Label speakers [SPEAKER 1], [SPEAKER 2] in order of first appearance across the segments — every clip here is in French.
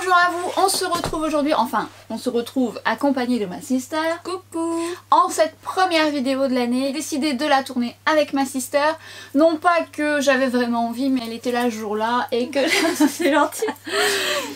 [SPEAKER 1] Bonjour à vous, on se retrouve aujourd'hui, enfin on se retrouve accompagné de ma sister.
[SPEAKER 2] Coucou.
[SPEAKER 1] En cette première vidéo de l'année, j'ai décidé de la tourner avec ma sister. Non pas que j'avais vraiment envie, mais elle était là ce jour-là et que...
[SPEAKER 2] C'est gentil.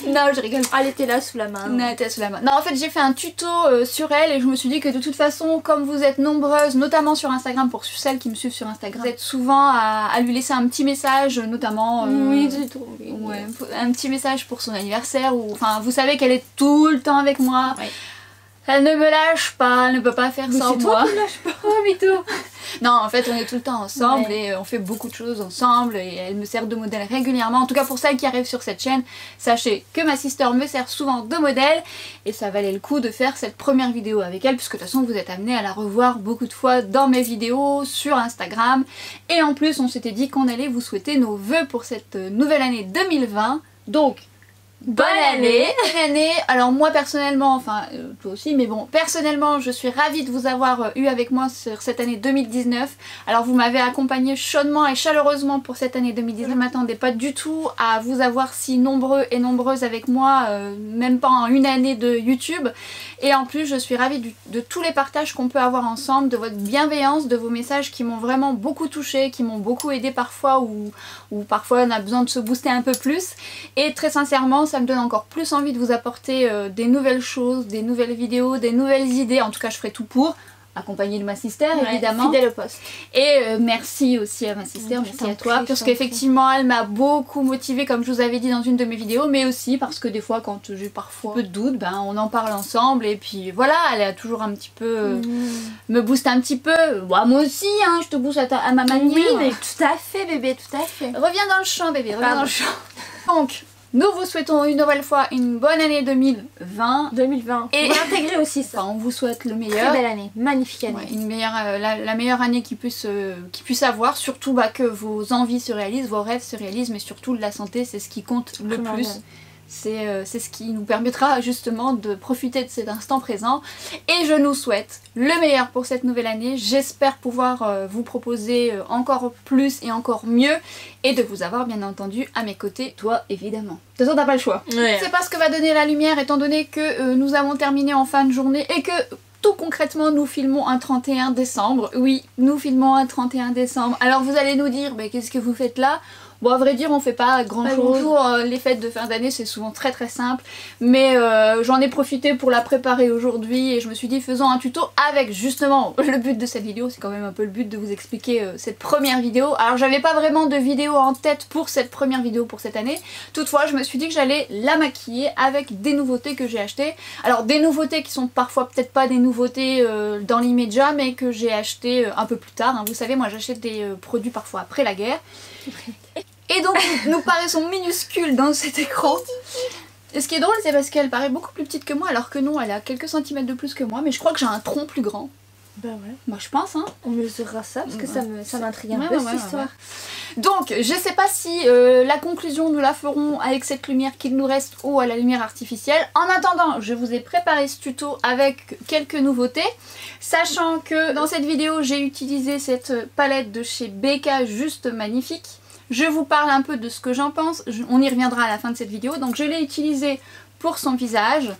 [SPEAKER 1] Non, je rigole.
[SPEAKER 2] Elle était là sous la main.
[SPEAKER 1] Non, elle était sous la main. Non, en fait j'ai fait un tuto sur elle et je me suis dit que de toute façon, comme vous êtes nombreuses, notamment sur Instagram, pour celles qui me suivent sur Instagram, vous êtes souvent à lui laisser un petit message, notamment...
[SPEAKER 2] oui, c'est trop.
[SPEAKER 1] Ouais, un petit message pour son anniversaire ou enfin vous savez qu'elle est tout le temps avec moi.
[SPEAKER 2] Ouais.
[SPEAKER 1] Elle ne me lâche pas, elle ne peut pas faire
[SPEAKER 2] Mais
[SPEAKER 1] sans
[SPEAKER 2] c'est
[SPEAKER 1] moi.
[SPEAKER 2] toi qui me lâches pas, oh mytho.
[SPEAKER 1] Non, en fait on est tout le temps ensemble
[SPEAKER 2] Ouais.
[SPEAKER 1] et on fait beaucoup de choses ensemble et elle me sert de modèle régulièrement. En tout cas pour celles qui arrivent sur cette chaîne, sachez que ma sister me sert souvent de modèle et ça valait le coup de faire cette première vidéo avec elle puisque de toute façon vous êtes amenés à la revoir beaucoup de fois dans mes vidéos sur Instagram. Et en plus on s'était dit qu'on allait vous souhaiter nos vœux pour cette nouvelle année 2020. Donc bonne année! Bonne année! Alors moi personnellement, enfin toi aussi, mais bon, personnellement je suis ravie de vous avoir eu avec moi sur cette année 2019. Alors vous m'avez accompagné chaudement et chaleureusement pour cette année 2019. Je ne m'attendais pas du tout à vous avoir si nombreux et nombreuses avec moi, même pas en une année de YouTube. Et en plus je suis ravie de tous les partages qu'on peut avoir ensemble, de votre bienveillance, de vos messages qui m'ont vraiment beaucoup touchée, qui m'ont beaucoup aidé parfois ou parfois on a besoin de se booster un peu plus. Et très sincèrement, ça me donne encore plus envie de vous apporter des nouvelles choses, des nouvelles vidéos, des nouvelles idées. En tout cas, je ferai tout pour, accompagnée de ma sister évidemment.
[SPEAKER 2] Fidèle au poste.
[SPEAKER 1] Et merci aussi à ma sister, merci à toi, parce qu'effectivement elle m'a beaucoup motivée comme je vous avais dit dans une de mes vidéos, mais aussi parce que des fois quand j'ai parfois un peu de doute, ben on en parle ensemble et puis voilà, elle a toujours un petit peu me booste un petit peu. Bah, moi aussi, hein, je te booste à ma manière.
[SPEAKER 2] Oui, mais tout à fait bébé, tout à fait.
[SPEAKER 1] Reviens dans le champ bébé, reviens dans le champ. Donc, nous vous souhaitons une nouvelle fois une bonne année 2020.
[SPEAKER 2] 2020.
[SPEAKER 1] Et
[SPEAKER 2] on va intégrer aussi ça.
[SPEAKER 1] Enfin, on vous souhaite le
[SPEAKER 2] Très
[SPEAKER 1] meilleur.
[SPEAKER 2] belle année, magnifique année.
[SPEAKER 1] Ouais, une meilleure, la meilleure année qui puisse avoir, surtout bah, que vos envies se réalisent, vos rêves se réalisent, mais surtout la santé, c'est ce qui compte le plus. C'est ce qui nous permettra justement de profiter de cet instant présent. Et je nous souhaite le meilleur pour cette nouvelle année. J'espère pouvoir vous proposer encore plus et encore mieux. Et de vous avoir bien entendu à mes côtés, toi évidemment. De toute façon t'as pas le choix.
[SPEAKER 2] Ouais.
[SPEAKER 1] C'est pas ce que va donner la lumière étant donné que nous avons terminé en fin de journée et que... Tout concrètement, nous filmons un 31 décembre. Oui, nous filmons un 31 décembre. Alors vous allez nous dire, mais qu'est-ce que vous faites là? Bon, à vrai dire, on fait pas grand chose. Les fêtes de fin d'année, c'est souvent très très simple. Mais j'en ai profité pour la préparer aujourd'hui et je me suis dit, faisons un tuto avec justement le but de cette vidéo. C'est quand même un peu le but de vous expliquer cette première vidéo. Alors, j'avais pas vraiment de vidéo en tête pour cette première vidéo pour cette année. Toutefois, je me suis dit que j'allais la maquiller avec des nouveautés que j'ai achetées. Alors, des nouveautés qui sont parfois peut-être pas des nouveautés dans l'immédiat, mais que j'ai achetées un peu plus tard. Hein. Vous savez, moi j'achète des produits parfois après la guerre. Et donc nous paraissons minuscules dans cet écran. Et ce qui est drôle, c'est parce qu'elle paraît beaucoup plus petite que moi, alors que non, elle a quelques centimètres de plus que moi, mais je crois que j'ai un tronc plus grand.
[SPEAKER 2] Bah ouais.
[SPEAKER 1] Moi je pense, hein.
[SPEAKER 2] On mesurera ça parce que ça m'intrigue un
[SPEAKER 1] Ouais,
[SPEAKER 2] peu
[SPEAKER 1] ouais,
[SPEAKER 2] cette histoire.
[SPEAKER 1] Donc je sais pas si la conclusion nous la ferons avec cette lumière qu'il nous reste ou à la lumière artificielle. En attendant, je vous ai préparé ce tuto avec quelques nouveautés, sachant que dans cette vidéo j'ai utilisé cette palette de chez BK juste magnifique. Je vous parle un peu de ce que j'en pense, on y reviendra à la fin de cette vidéo. Donc je l'ai utilisée pour son visage.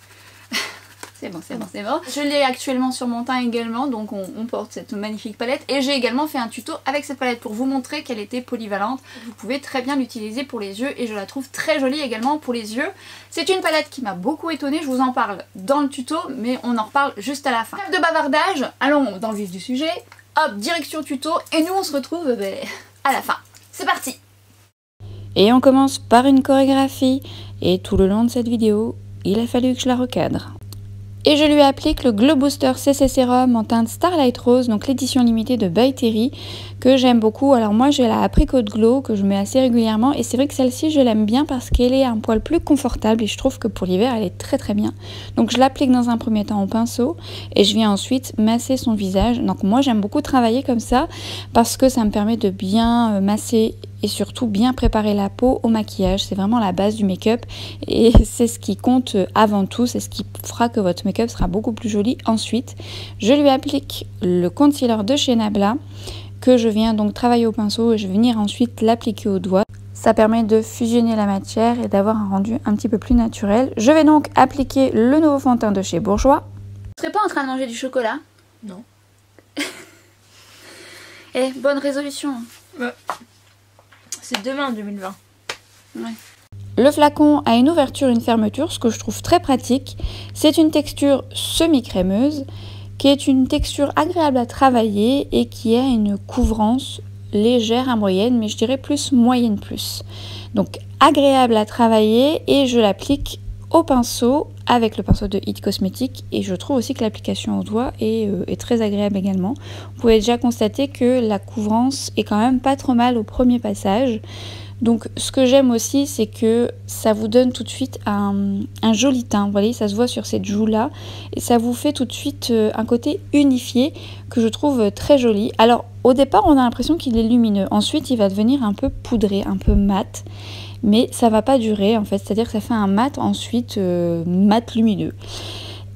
[SPEAKER 1] C'est bon, c'est bon, c'est bon. Je l'ai actuellement sur mon teint également, donc on porte cette magnifique palette. Et j'ai également fait un tuto avec cette palette pour vous montrer qu'elle était polyvalente. Vous pouvez très bien l'utiliser pour les yeux et je la trouve très jolie également pour les yeux. C'est une palette qui m'a beaucoup étonnée, je vous en parle dans le tuto, mais on en reparle juste à la fin. Trêve de bavardage, allons dans le vif du sujet. Hop, direction tuto, et nous on se retrouve à la fin. C'est parti!
[SPEAKER 3] Et on commence par une chorégraphie, et tout le long de cette vidéo, il a fallu que je la recadre. Et je lui applique le Glow Booster CC Serum en teinte Starlight Rose, donc l'édition limitée de By Terry, que j'aime beaucoup. Alors moi j'ai la Apricot Glow que je mets assez régulièrement et c'est vrai que celle-ci je l'aime bien parce qu'elle est un poil plus confortable et je trouve que pour l'hiver elle est très très bien. Donc je l'applique dans un premier temps au pinceau et je viens ensuite masser son visage. Donc moi j'aime beaucoup travailler comme ça parce que ça me permet de bien masser et surtout bien préparer la peau au maquillage. C'est vraiment la base du make-up et c'est ce qui compte avant tout, c'est ce qui fera que votre make-up sera beaucoup plus joli ensuite. Je lui applique le concealer de chez Nabla que je viens donc travailler au pinceau et je vais venir ensuite l'appliquer au doigt. Ça permet de fusionner la matière et d'avoir un rendu un petit peu plus naturel. Je vais donc appliquer le nouveau fond de teint de chez Bourjois.
[SPEAKER 1] Tu serais pas en train de manger du chocolat?
[SPEAKER 2] Non.
[SPEAKER 1] Eh, bonne résolution.
[SPEAKER 2] Ouais. C'est demain 2020.
[SPEAKER 1] Ouais.
[SPEAKER 3] Le flacon a une ouverture, une fermeture, ce que je trouve très pratique. C'est une texture semi-crémeuse, qui est une texture agréable à travailler et qui a une couvrance légère à moyenne, mais je dirais plus moyenne plus. Donc agréable à travailler et je l'applique au pinceau avec le pinceau de It Cosmetics et je trouve aussi que l'application au doigt est très agréable également. Vous pouvez déjà constater que la couvrance est quand même pas trop mal au premier passage. Donc ce que j'aime aussi, c'est que ça vous donne tout de suite un joli teint. Vous voyez, ça se voit sur cette joue là et ça vous fait tout de suite un côté unifié que je trouve très joli. Alors au départ on a l'impression qu'il est lumineux, ensuite il va devenir un peu poudré, un peu mat, mais ça va pas durer en fait, c'est-à-dire que ça fait un mat ensuite mat lumineux.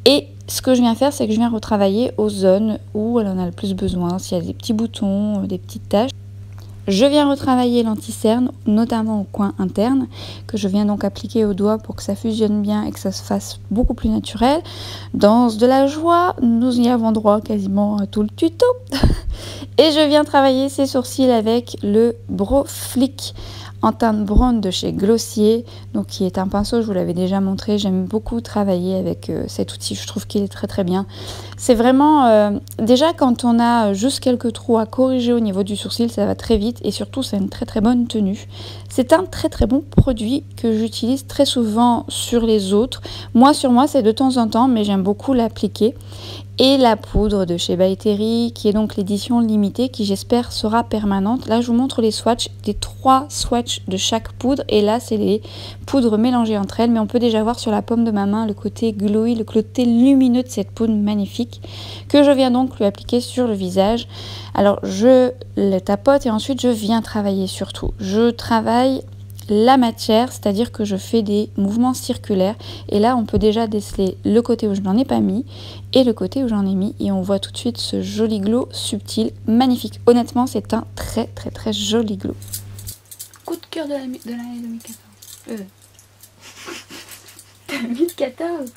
[SPEAKER 3] Et ce que je viens faire, c'est que je viens retravailler aux zones où elle en a le plus besoin, s'il y a des petits boutons, des petites taches. Je viens retravailler l'anti-cerne, notamment au coin interne, que je viens donc appliquer au doigt pour que ça fusionne bien et que ça se fasse beaucoup plus naturel. Dans de la joie, nous y avons droit quasiment à tout le tuto. Et je viens travailler ces sourcils avec le Brow Flick en teinte brown de chez Glossier, donc qui est un pinceau, je vous l'avais déjà montré. J'aime beaucoup travailler avec cet outil, je trouve qu'il est très très bien. C'est vraiment, déjà quand on a juste quelques trous à corriger au niveau du sourcil, ça va très vite et surtout c'est une très très bonne tenue. C'est un très très bon produit que j'utilise très souvent sur les autres. Moi sur moi c'est de temps en temps, mais j'aime beaucoup l'appliquer. Et la poudre de chez By Terry, qui est donc l'édition limitée, qui j'espère sera permanente. Là, je vous montre les swatchs, des 3 swatchs de chaque poudre. Et là, c'est les poudres mélangées entre elles. Mais on peut déjà voir sur la paume de ma main le côté glowy, le côté lumineux de cette poudre magnifique, que je viens donc lui appliquer sur le visage. Alors, je le tapote et ensuite, je viens travailler surtout. Je travaille la matière, c'est-à-dire que je fais des mouvements circulaires et là on peut déjà déceler le côté où je n'en ai pas mis et le côté où j'en ai mis et on voit tout de suite ce joli glow subtil, magnifique. Honnêtement c'est un très très très joli glow.
[SPEAKER 1] Coup de cœur de l'année 2014. 2014.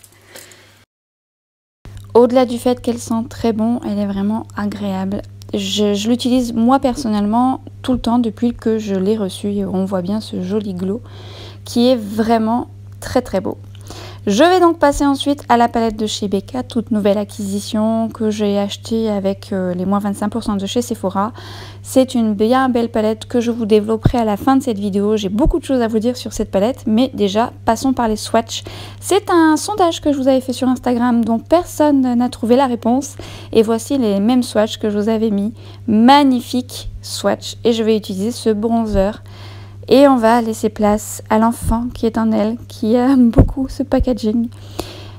[SPEAKER 3] Au-delà du fait qu'elle sent très bon, elle est vraiment agréable. Je l'utilise moi personnellement tout le temps depuis que je l'ai reçu et on voit bien ce joli glow qui est vraiment très très beau. Je vais donc passer ensuite à la palette de chez Becca, toute nouvelle acquisition que j'ai achetée avec les moins 25% de chez Sephora. C'est une bien belle palette que je vous développerai à la fin de cette vidéo. J'ai beaucoup de choses à vous dire sur cette palette, mais déjà passons par les swatchs. C'est un sondage que je vous avais fait sur Instagram dont personne n'a trouvé la réponse. Et voici les mêmes swatchs que je vous avais mis. Magnifique swatch. Et je vais utiliser ce bronzer. Et on va laisser place à l'enfant qui est en elle, qui aime beaucoup ce packaging.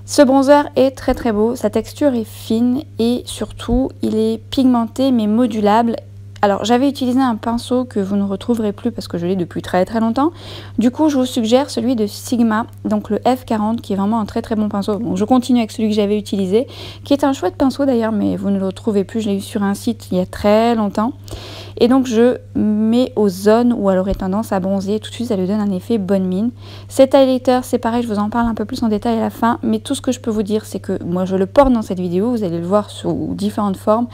[SPEAKER 3] Ce bronzer est très très beau, sa texture est fine et surtout il est pigmenté mais modulable. Alors j'avais utilisé un pinceau que vous ne retrouverez plus parce que je l'ai depuis très très longtemps. Du coup je vous suggère celui de Sigma, donc le F40 qui est vraiment un très très bon pinceau. Bon, je continue avec celui que j'avais utilisé, qui est un chouette pinceau d'ailleurs mais vous ne le retrouvez plus, je l'ai eu sur un site il y a très longtemps. Et donc je mets aux zones où elle aurait tendance à bronzer, tout de suite ça lui donne un effet bonne mine. Cet highlighter c'est pareil, je vous en parle un peu plus en détail à la fin, mais tout ce que je peux vous dire c'est que moi je le porte dans cette vidéo, vous allez le voir sous différentes formes.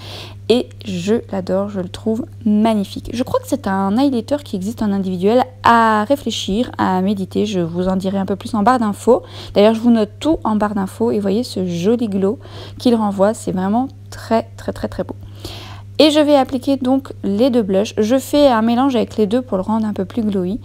[SPEAKER 3] Et je l'adore, je le trouve magnifique. Je crois que c'est un highlighter qui existe en individuel, à réfléchir, à méditer. Je vous en dirai un peu plus en barre d'infos. D'ailleurs, je vous note tout en barre d'infos et voyez ce joli glow qu'il renvoie. C'est vraiment très très très très beau. Et je vais appliquer donc les deux blushs. Je fais un mélange avec les deux pour le rendre un peu plus glowy.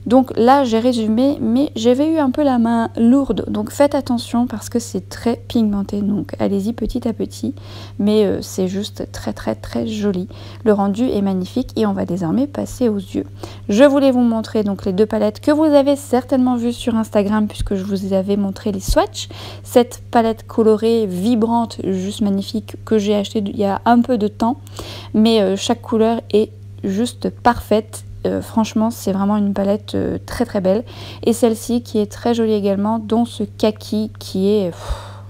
[SPEAKER 3] Donc là j'ai résumé, mais j'avais eu un peu la main lourde, donc faites attention parce que c'est très pigmenté, donc allez-y petit à petit, mais c'est juste très très très joli. Le rendu est magnifique et on va désormais passer aux yeux. Je voulais vous montrer donc les deux palettes que vous avez certainement vues sur Instagram puisque je vous avais montré les swatchs. Cette palette colorée, vibrante, juste magnifique que j'ai achetée il y a un peu de temps, mais chaque couleur est juste parfaite. Franchement c'est vraiment une palette très très belle et celle-ci qui est très jolie également, dont ce kaki qui est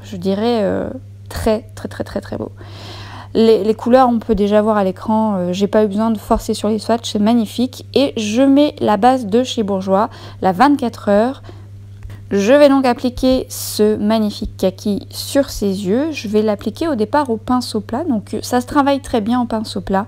[SPEAKER 3] je dirais très très très très très beau. Les couleurs, on peut déjà voir à l'écran, j'ai pas eu besoin de forcer sur les swatchs, c'est magnifique. Et je mets la base de chez Bourjois, la 24 heures. Je vais donc appliquer ce magnifique kaki sur ses yeux. Je vais l'appliquer au départ au pinceau plat, donc ça se travaille très bien au pinceau plat.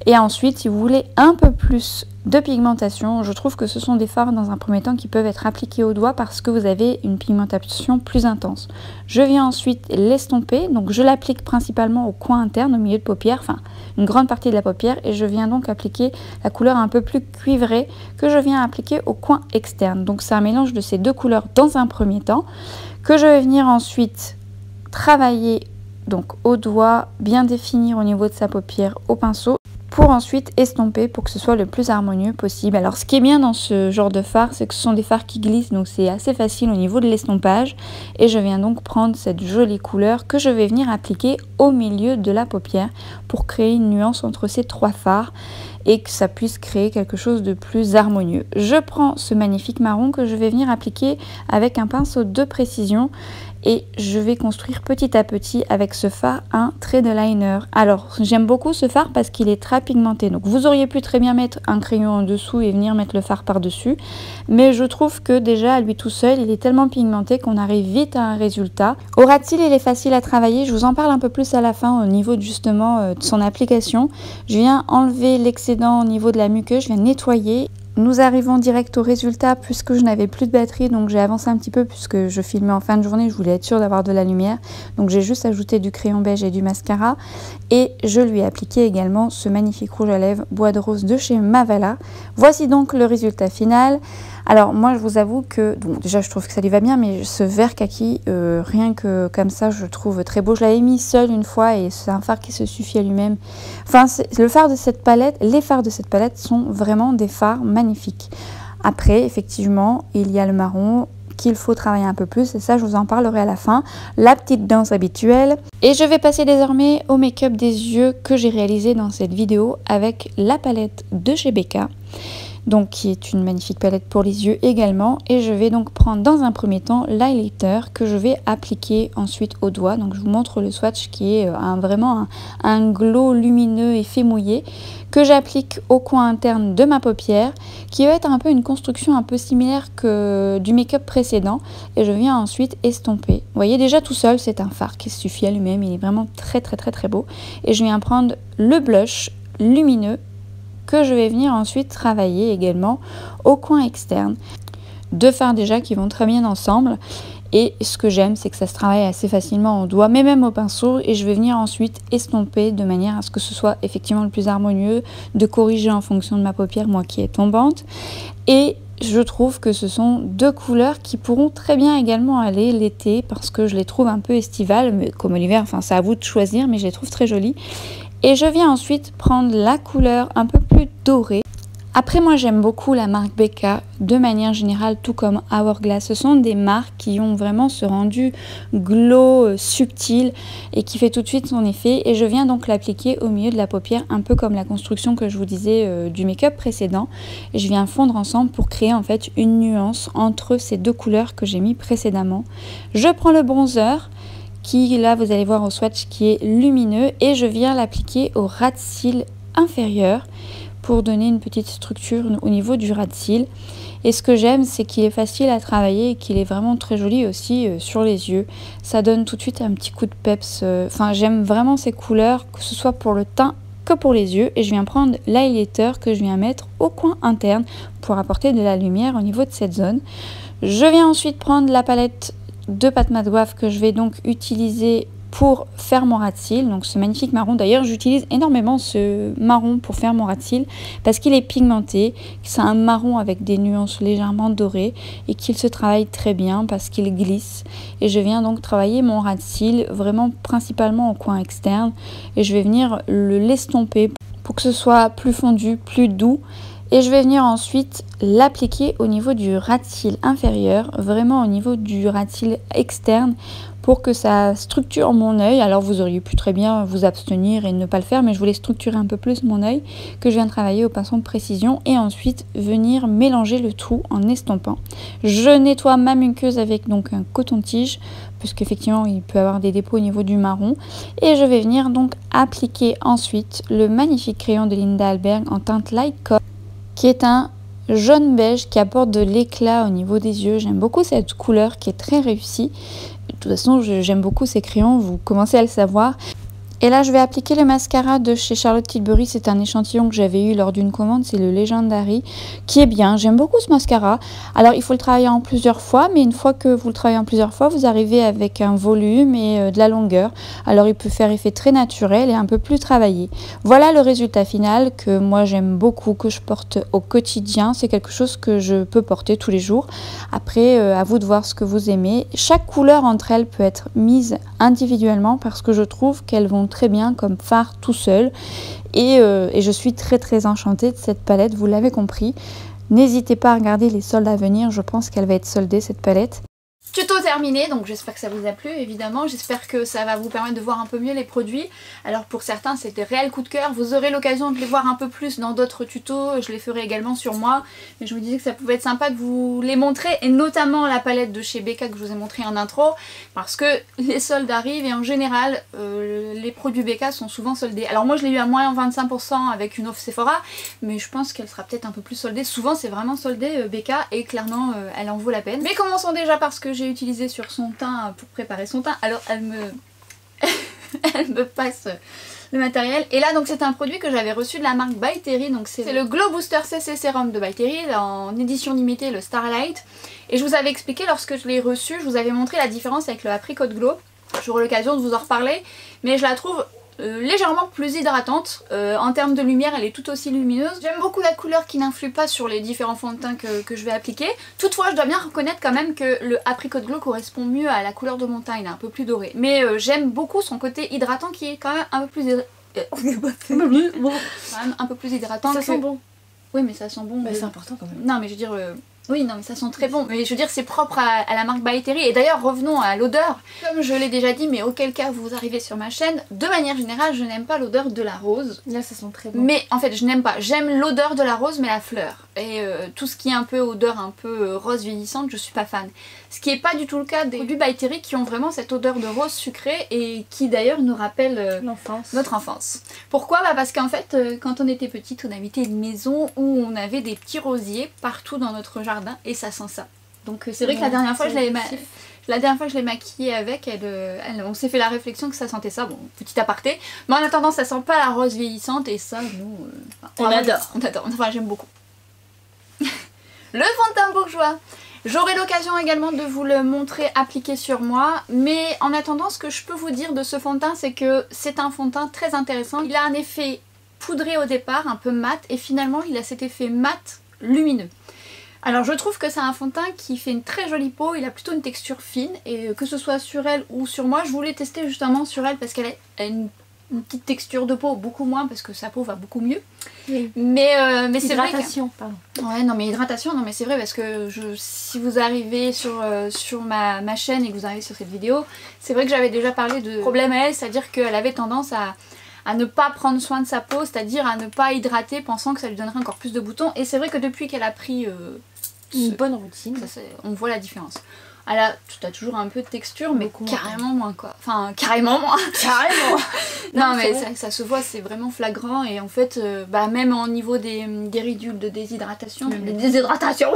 [SPEAKER 3] Et ensuite, si vous voulez un peu plus de pigmentation, je trouve que ce sont des fards dans un premier temps qui peuvent être appliqués au doigt parce que vous avez une pigmentation plus intense. Je viens ensuite l'estomper, donc je l'applique principalement au coin interne, au milieu de paupière, enfin une grande partie de la paupière, et je viens donc appliquer la couleur un peu plus cuivrée que je viens appliquer au coin externe. Donc c'est un mélange de ces deux couleurs dans un premier temps, que je vais venir ensuite travailler donc au doigt, bien définir au niveau de sa paupière au pinceau, pour ensuite estomper pour que ce soit le plus harmonieux possible. Alors ce qui est bien dans ce genre de fard, c'est que ce sont des fards qui glissent, donc c'est assez facile au niveau de l'estompage. Et je viens donc prendre cette jolie couleur que je vais venir appliquer au milieu de la paupière pour créer une nuance entre ces trois fards et que ça puisse créer quelque chose de plus harmonieux. Je prends ce magnifique marron que je vais venir appliquer avec un pinceau de précision et je vais construire petit à petit avec ce fard un trait de liner. Alors j'aime beaucoup ce fard parce qu'il est très pigmenté, donc vous auriez pu très bien mettre un crayon en dessous et venir mettre le fard par dessus, mais je trouve que déjà à lui tout seul il est tellement pigmenté qu'on arrive vite à un résultat. Au ras de cils il est facile à travailler, je vous en parle un peu plus à la fin au niveau justement de son application. Je viens enlever l'excédent au niveau de la muqueuse, je viens nettoyer. Nous arrivons direct au résultat puisque je n'avais plus de batterie, donc j'ai avancé un petit peu puisque je filmais en fin de journée, je voulais être sûre d'avoir de la lumière. Donc j'ai juste ajouté du crayon beige et du mascara et je lui ai appliqué également ce magnifique rouge à lèvres bois de rose de chez Mavala. Voici donc le résultat final. Alors moi je vous avoue que, donc déjà je trouve que ça lui va bien, mais ce vert kaki, rien que comme ça je le trouve très beau. Je l'avais mis seul une fois et c'est un fard qui se suffit à lui-même. Enfin le fard de cette palette, les fards de cette palette sont vraiment des fards magnifiques. Après effectivement il y a le marron qu'il faut travailler un peu plus et ça je vous en parlerai à la fin. La petite danse habituelle. Et je vais passer désormais au make-up des yeux que j'ai réalisé dans cette vidéo avec la palette de chez Becca. Donc qui est une magnifique palette pour les yeux également, et je vais donc prendre dans un premier temps l'highlighter que je vais appliquer ensuite au doigt. Donc je vous montre le swatch qui est vraiment un glow lumineux effet mouillé que j'applique au coin interne de ma paupière, qui va être un peu une construction un peu similaire que du make-up précédent, et je viens ensuite estomper. Vous voyez déjà tout seul c'est un fard qui suffit à lui-même, il est vraiment très beau, et je viens prendre le blush lumineux que je vais venir ensuite travailler également au coin externe. Deux fards déjà qui vont très bien ensemble, et ce que j'aime c'est que ça se travaille assez facilement au doigt mais même au pinceau, et je vais venir ensuite estomper de manière à ce que ce soit effectivement le plus harmonieux, de corriger en fonction de ma paupière, moi qui est tombante. Et je trouve que ce sont deux couleurs qui pourront très bien également aller l'été parce que je les trouve un peu estivales, mais comme l'hiver, enfin c'est à vous de choisir, mais je les trouve très jolies. Et je viens ensuite prendre la couleur un peu plus dorée. Après moi j'aime beaucoup la marque Becca de manière générale, tout comme Hourglass. Ce sont des marques qui ont vraiment ce rendu glow subtil et qui fait tout de suite son effet. Et je viens donc l'appliquer au milieu de la paupière, un peu comme la construction que je vous disais du make-up précédent. Et je viens fondre ensemble pour créer en fait une nuance entre ces deux couleurs que j'ai mis précédemment. Je prends le bronzer qui là vous allez voir au swatch qui est lumineux, et je viens l'appliquer au ras de cils inférieur pour donner une petite structure au niveau du ras de cils. Et ce que j'aime c'est qu'il est facile à travailler et qu'il est vraiment très joli aussi sur les yeux. Ça donne tout de suite un petit coup de peps, enfin j'aime vraiment ces couleurs, que ce soit pour le teint que pour les yeux. Et je viens prendre l'highlighter que je viens mettre au coin interne pour apporter de la lumière au niveau de cette zone. Je viens ensuite prendre la palette de pâte mat Waf que je vais donc utiliser pour faire mon ras de cils, donc ce magnifique marron. D'ailleurs j'utilise énormément ce marron pour faire mon ras de cils parce qu'il est pigmenté, c'est un marron avec des nuances légèrement dorées et qu'il se travaille très bien parce qu'il glisse. Et je viens donc travailler mon ras de cils vraiment principalement au coin externe, et je vais venir l'estomper pour que ce soit plus fondu, plus doux, Et je vais venir ensuite l'appliquer au niveau du ras de cils inférieur, vraiment au niveau du ras de cils externe, pour que ça structure mon œil. Alors vous auriez pu très bien vous abstenir et ne pas le faire, mais je voulais structurer un peu plus mon œil, que je viens de travailler au pinceau de précision, et ensuite venir mélanger le tout en estompant. Je nettoie ma muqueuse avec donc un coton-tige, puisqu'effectivement il peut avoir des dépôts au niveau du marron, et je vais venir donc appliquer ensuite le magnifique crayon de Linda Alberg en teinte Light Color, qui est un jaune beige qui apporte de l'éclat au niveau des yeux. J'aime beaucoup cette couleur qui est très réussie. De toute façon, j'aime beaucoup ces crayons, vous commencez à le savoir. Et là, je vais appliquer le mascara de chez Charlotte Tilbury. C'est un échantillon que j'avais eu lors d'une commande, c'est le Legendary, qui est bien. J'aime beaucoup ce mascara. Alors, il faut le travailler en plusieurs fois, mais une fois que vous le travaillez en plusieurs fois, vous arrivez avec un volume et de la longueur. Alors, il peut faire effet très naturel et un peu plus travaillé. Voilà le résultat final que moi, j'aime beaucoup, que je porte au quotidien. C'est quelque chose que je peux porter tous les jours. Après, à vous de voir ce que vous aimez. Chaque couleur entre elles peut être mise individuellement parce que je trouve qu'elles vont très bien comme fard tout seul, et je suis très enchantée de cette palette, vous l'avez compris. N'hésitez pas à regarder les soldes à venir, je pense qu'elle va être soldée cette palette.
[SPEAKER 1] Tuto terminé, donc j'espère que ça vous a plu évidemment, j'espère que ça va vous permettre de voir un peu mieux les produits. Alors pour certains c'est des réels coups de cœur, vous aurez l'occasion de les voir un peu plus dans d'autres tutos, je les ferai également sur moi, mais je me disais que ça pouvait être sympa de vous les montrer, et notamment la palette de chez Becca que je vous ai montré en intro, parce que les soldes arrivent et en général les produits Becca sont souvent soldés. Alors moi je l'ai eu à moins 25% avec une offre Sephora, mais je pense qu'elle sera peut-être un peu plus soldée, souvent c'est vraiment soldé Becca, et clairement elle en vaut la peine. Mais commençons déjà par ce que j'ai utilisé sur son teint pour préparer son teint. Alors elle me passe le matériel, et là donc c'est un produit que j'avais reçu de la marque By Terry, donc c'est le Glow Booster CC Serum de By Terry en édition limitée, le Starlight, et je vous avais expliqué lorsque je l'ai reçu, je vous avais montré la différence avec le Apricot Glow. J'aurai l'occasion de vous en reparler, mais je la trouve légèrement plus hydratante. En termes de lumière, elle est tout aussi lumineuse. J'aime beaucoup la couleur qui n'influe pas sur les différents fonds de teint que je vais appliquer. Toutefois, je dois bien reconnaître quand même que le Apricot Glow correspond mieux à la couleur de mon teint, il est un peu plus doré. Mais j'aime beaucoup son côté hydratant qui est quand même un peu plus un peu plus hydratant.
[SPEAKER 2] Ça sent bon.
[SPEAKER 1] Oui, mais ça sent bon.
[SPEAKER 2] Bah, c'est important quand même.
[SPEAKER 1] Non, mais je veux dire... Oui, non mais ça sent très bon, mais je veux dire c'est propre à la marque By Terry. Et d'ailleurs revenons à l'odeur. Comme je l'ai déjà dit, mais auquel cas vous arrivez sur ma chaîne, de manière générale je n'aime pas l'odeur de la rose.
[SPEAKER 2] Là ça sent très bon.
[SPEAKER 1] Mais en fait je n'aime pas, j'aime l'odeur de la rose mais la fleur. Et tout ce qui est un peu odeur un peu rose vieillissante, je suis pas fan. Ce qui n'est pas du tout le cas des produits By Terry qui ont vraiment cette odeur de rose sucrée et qui d'ailleurs nous rappellent notre enfance. Pourquoi? Bah parce qu'en fait quand on était petite on habitait une maison où on avait des petits rosiers partout dans notre jardin et ça sent ça. Donc c'est vrai que la dernière fois je l'ai maquillée avec, on s'est fait la réflexion que ça sentait ça, bon petit aparté. Mais en attendant ça sent pas la rose vieillissante et ça nous
[SPEAKER 2] on adore.
[SPEAKER 1] On adore, enfin j'aime beaucoup. Le fond de teint bourgeois. J'aurai l'occasion également de vous le montrer appliqué sur moi, mais en attendant ce que je peux vous dire de ce fond de teint c'est que c'est un fond de teint très intéressant. Il a un effet poudré au départ, un peu mat, et finalement il a cet effet mat lumineux. Alors je trouve que c'est un fond de teint qui fait une très jolie peau, il a plutôt une texture fine, et que ce soit sur elle ou sur moi, je voulais tester justement sur elle parce qu'elle a une petite texture de peau, beaucoup moins parce que sa peau va beaucoup mieux. Oui. Mais c'est vrai que...
[SPEAKER 2] pardon.
[SPEAKER 1] Ouais, non mais hydratation, non mais c'est vrai parce que si vous arrivez sur ma chaîne et que vous arrivez sur cette vidéo, c'est vrai que j'avais déjà parlé de problème à elle, c'est-à-dire qu'elle avait tendance à ne pas prendre soin de sa peau, c'est-à-dire à ne pas hydrater pensant que ça lui donnerait encore plus de boutons, et c'est vrai que depuis qu'elle a pris
[SPEAKER 2] une bonne routine,
[SPEAKER 1] on voit la différence. Elle a toujours un peu de texture, mais carrément moins quoi. Enfin, carrément moins.
[SPEAKER 2] Carrément.
[SPEAKER 1] Non mais ça se voit, c'est vraiment flagrant, et en fait, même au niveau des ridules de déshydratation, de déshydratation,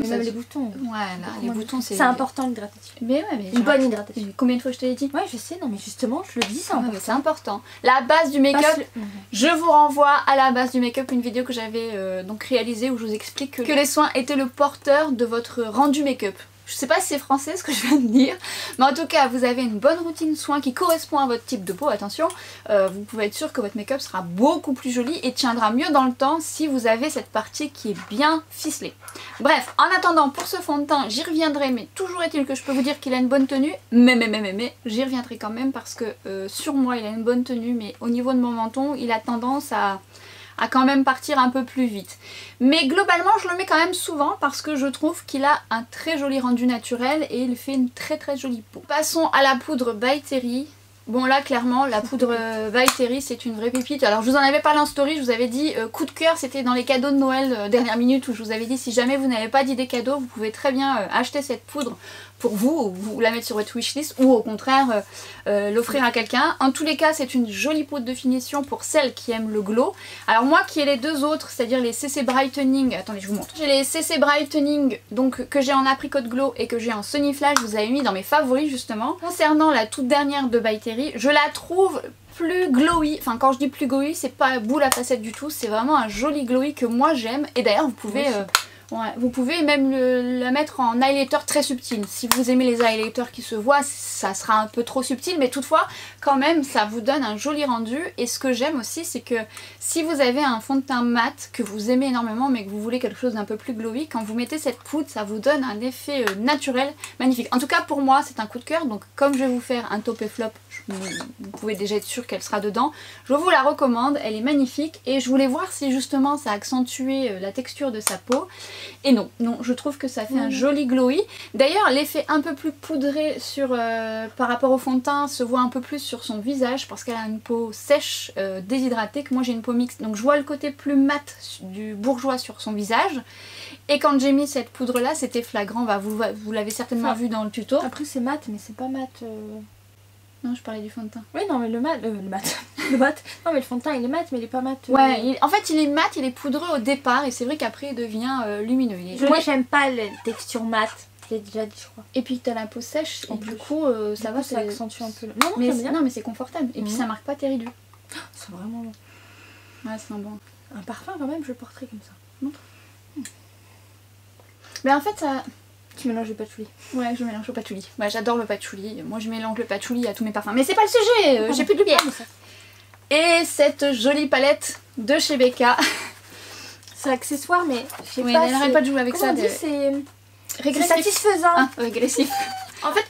[SPEAKER 2] même les boutons.
[SPEAKER 1] Ouais, là, les boutons c'est
[SPEAKER 2] important l'hydratation.
[SPEAKER 1] Mais ouais, mais
[SPEAKER 2] une bonne hydratation.
[SPEAKER 1] Combien de fois je te l'ai dit?
[SPEAKER 2] Ouais, je sais, non mais justement, je le dis,
[SPEAKER 1] c'est important. La base du make-up, je vous renvoie à la base du make-up, une vidéo que j'avais donc réalisée où je vous explique que les soins étaient le porteur de votre rendu make-up. Je sais pas si c'est français ce que je viens de dire, mais en tout cas vous avez une bonne routine soin qui correspond à votre type de peau, attention, vous pouvez être sûr que votre make-up sera beaucoup plus joli et tiendra mieux dans le temps si vous avez cette partie qui est bien ficelée. Bref, en attendant pour ce fond de teint j'y reviendrai, mais toujours est-il que je peux vous dire qu'il a une bonne tenue, mais j'y reviendrai quand même parce que sur moi il a une bonne tenue, mais au niveau de mon menton il a tendance à à quand même partir un peu plus vite. Mais globalement je le mets quand même souvent parce que je trouve qu'il a un très joli rendu naturel et il fait une très jolie peau. Passons à la poudre By Terry. Bon là clairement la poudre By Terry c'est une vraie pépite. Alors je vous en avais parlé en story, je vous avais dit coup de cœur, c'était dans les cadeaux de Noël dernière minute où je vous avais dit si jamais vous n'avez pas d'idée cadeau vous pouvez très bien acheter cette poudre pour vous, ou vous la mettre sur votre wishlist ou au contraire l'offrir à quelqu'un. En tous les cas c'est une jolie poudre de finition pour celles qui aiment le glow. Alors moi qui ai les deux autres, c'est-à-dire les CC Brightening, attendez je vous montre. J'ai les CC Brightening donc que j'ai en Apricot Glow et que j'ai en Sunny Flash, je vous avais mis dans mes favoris justement. Concernant la toute dernière de By Terry, je la trouve plus glowy, enfin quand je dis plus glowy c'est pas boule à facettes du tout, c'est vraiment un joli glowy que moi j'aime et d'ailleurs vous pouvez... ouais, vous pouvez même la mettre en highlighter très subtil. Si vous aimez les highlighters qui se voient, ça sera un peu trop subtil, mais toutefois, quand même, ça vous donne un joli rendu. Et ce que j'aime aussi, c'est que si vous avez un fond de teint mat que vous aimez énormément, mais que vous voulez quelque chose d'un peu plus glowy, quand vous mettez cette poudre, ça vous donne un effet naturel magnifique. En tout cas, pour moi, c'est un coup de cœur. Donc, comme je vais vous faire un top et flop, vous pouvez déjà être sûr qu'elle sera dedans. Je vous la recommande, elle est magnifique. Et je voulais voir si justement, ça accentuait la texture de sa peau. Et non, je trouve que ça fait un joli glowy. D'ailleurs, l'effet un peu plus poudré par rapport au fond de teint se voit un peu plus sur son visage parce qu'elle a une peau sèche, déshydratée, que moi j'ai une peau mixte. Donc je vois le côté plus mat du bourgeois sur son visage. Et quand j'ai mis cette poudre là, c'était flagrant. Bah, vous l'avez certainement vu dans le tuto.
[SPEAKER 2] Après c'est mat, mais c'est pas mat...
[SPEAKER 1] Non, je parlais du fond de teint.
[SPEAKER 2] Oui, non, mais le mat. Le mat. Non, mais le fond de teint il est mat, mais il est pas mat.
[SPEAKER 1] Ouais, en fait il est mat, il est poudreux au départ et c'est vrai qu'après il devient lumineux.
[SPEAKER 2] Moi j'aime pas la texture mat, je l'ai déjà dit je crois.
[SPEAKER 1] Et puis t'as la peau sèche et du coup ça va,
[SPEAKER 2] ça accentue un peu.
[SPEAKER 1] Non, mais c'est confortable et puis ça marque pas tes ridules.
[SPEAKER 2] C'est vraiment bon.
[SPEAKER 1] Ouais, c'est un bon.
[SPEAKER 2] Un parfum quand même, je le porterai comme ça. Montre.
[SPEAKER 1] Mais en fait ça...
[SPEAKER 2] Tu mélanges le patchouli.
[SPEAKER 1] Ouais, je mélange le patchouli. Bah, j'adore le patchouli. Moi, je mélange le patchouli à tous mes parfums. Mais c'est pas le sujet, j'ai plus de lumière. Et cette jolie palette de chez Becca.
[SPEAKER 2] C'est accessoire, mais je sais pas.
[SPEAKER 1] Elle n'arrête pas de jouer avec ça.
[SPEAKER 2] C'est
[SPEAKER 1] régressif.
[SPEAKER 2] Satisfaisant.
[SPEAKER 1] Ah, régressif. En fait,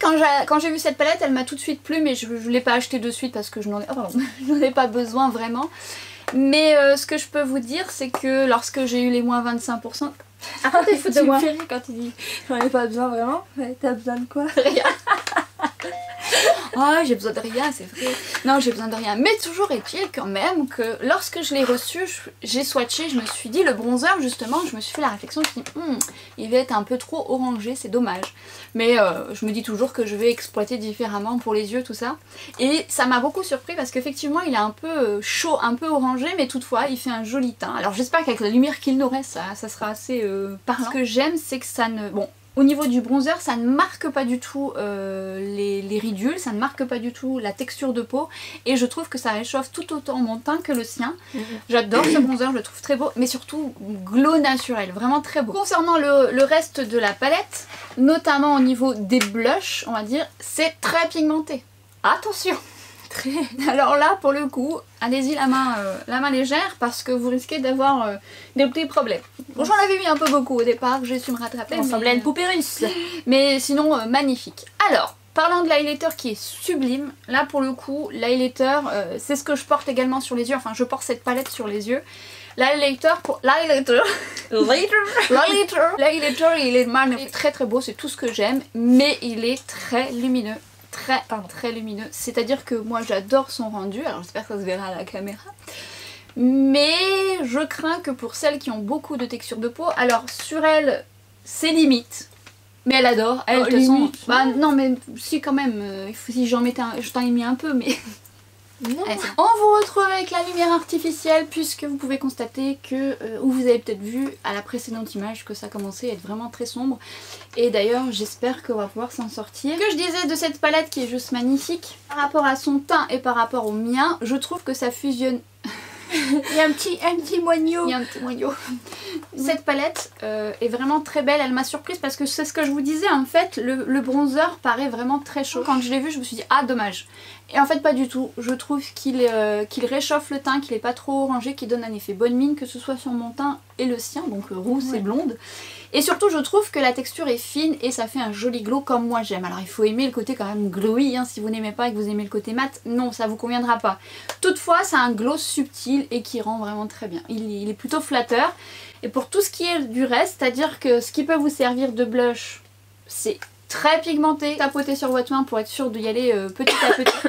[SPEAKER 1] quand j'ai vu cette palette, elle m'a tout de suite plu, mais je l'ai pas achetée de suite parce que je n'en ai pas besoin vraiment. Mais ce que je peux vous dire, c'est que lorsque j'ai eu les moins 25%,
[SPEAKER 2] arrête des photos de moi. Quand tu dis j'en ai pas besoin vraiment, mais t'as besoin de quoi?
[SPEAKER 1] Rien. Ah, j'ai besoin de rien, c'est vrai. Non, j'ai besoin de rien. Mais toujours est-il quand même que lorsque je l'ai reçu, j'ai swatché, je me suis dit, le bronzer justement, je me suis fait la réflexion, je me suis dit, il va être un peu trop orangé, c'est dommage. Mais je me dis toujours que je vais exploiter différemment pour les yeux, tout ça. Et ça m'a beaucoup surpris parce qu'effectivement, il est un peu chaud, un peu orangé, mais toutefois, il fait un joli teint. Alors j'espère qu'avec la lumière qu'il nous reste, ça sera assez parlant. Ce que j'aime, c'est que ça ne... Bon, au niveau du bronzer, ça ne marque pas du tout les ridules, ça ne marque pas du tout la texture de peau et je trouve que ça réchauffe tout autant mon teint que le sien. J'adore ce bronzer, je le trouve très beau, mais surtout glow naturel, vraiment très beau. Concernant le reste de la palette, notamment au niveau des blushs, on va dire, c'est très pigmenté. Attention! Alors là, pour le coup, allez-y la main légère parce que vous risquez d'avoir des petits problèmes. Bon, j'en avais mis un peu beaucoup au départ, j'ai su me rattraper.
[SPEAKER 2] On semblait une poupée russe.
[SPEAKER 1] Mais sinon, magnifique. Alors, parlant de l'highlighter qui est sublime, là pour le coup, l'highlighter, c'est ce que je porte également sur les yeux. Enfin, je porte cette palette sur les yeux. L'highlighter, il est magnifique, très très beau, c'est tout ce que j'aime, mais il est très lumineux. Très lumineux, c'est-à-dire que moi j'adore son rendu, alors j'espère que ça se verra à la caméra, mais je crains que pour celles qui ont beaucoup de texture de peau, alors sur elle c'est limite, mais elle adore, elle de toute façon, bah non mais si quand même, si j'en mettais je t'en ai mis un peu mais... Non. Allez, on vous retrouve avec la lumière artificielle puisque vous pouvez constater que, ou vous avez peut-être vu à la précédente image que ça commençait à être vraiment très sombre et d'ailleurs j'espère qu'on va pouvoir s'en sortir. Ce que je disais de cette palette qui est juste magnifique, par rapport à son teint et par rapport au mien, je trouve que ça fusionne...
[SPEAKER 2] Il y a un petit moignon.
[SPEAKER 1] Il y a un petit moignon. Cette palette est vraiment très belle, elle m'a surprise parce que c'est ce que je vous disais en fait, le bronzer paraît vraiment très chaud. Quand je l'ai vu je me suis dit ah dommage. Et en fait pas du tout, je trouve qu'il réchauffe le teint, qu'il est pas trop orangé, qu'il donne un effet bonne mine que ce soit sur mon teint et le sien, donc rousse et blonde. Et surtout je trouve que la texture est fine et ça fait un joli glow comme moi j'aime. Alors il faut aimer le côté quand même glowy, hein. Si vous n'aimez pas et que vous aimez le côté mat, non ça vous conviendra pas. Toutefois c'est un glow subtil et qui rend vraiment très bien, il est plutôt flatteur. Et pour tout ce qui est du reste, c'est à dire que ce qui peut vous servir de blush, c'est très pigmenté. Tapotez sur votre main pour être sûr d'y aller petit à petit.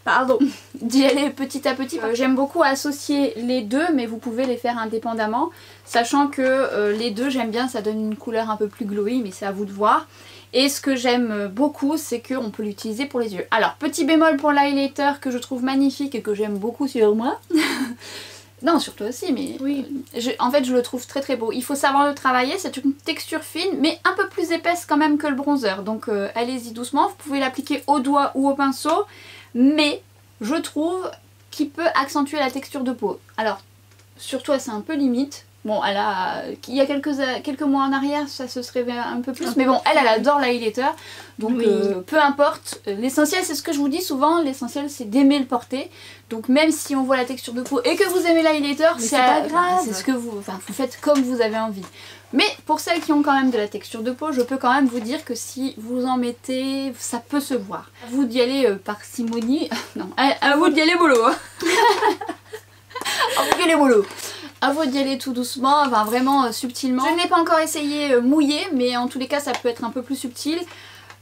[SPEAKER 1] Pardon, d'y aller petit à petit. J'aime beaucoup associer les deux, mais vous pouvez les faire indépendamment. Sachant que les deux, j'aime bien, ça donne une couleur un peu plus glowy, mais c'est à vous de voir. Et ce que j'aime beaucoup, c'est qu'on peut l'utiliser pour les yeux. Alors, petit bémol pour l'highlighter que je trouve magnifique et que j'aime beaucoup sur moi. Non, sur toi aussi, mais oui. En fait je le trouve très très beau. Il faut savoir le travailler, c'est une texture fine mais un peu plus épaisse quand même que le bronzer. Donc allez-y doucement, vous pouvez l'appliquer au doigt ou au pinceau. Mais je trouve qu'il peut accentuer la texture de peau. Alors sur toi c'est un peu limite. Bon, il y a quelques mois en arrière, ça se serait un peu plus. Mais bon, elle adore l'highlighter. Donc, peu importe. L'essentiel, c'est ce que je vous dis souvent, l'essentiel, c'est d'aimer le porter. Donc, même si on voit la texture de peau et que vous aimez l'highlighter, c'est pas grave. C'est ce que vous faites comme vous avez envie. Mais pour celles qui ont quand même de la texture de peau, je peux quand même vous dire que si vous en mettez, ça peut se voir. À vous d'y aller parcimonie. Non, à vous d'y aller mollo. À vous d'y aller mollo. À vous d'y aller tout doucement, enfin vraiment subtilement. Je n'ai pas encore essayé mouillé, mais en tous les cas ça peut être un peu plus subtil.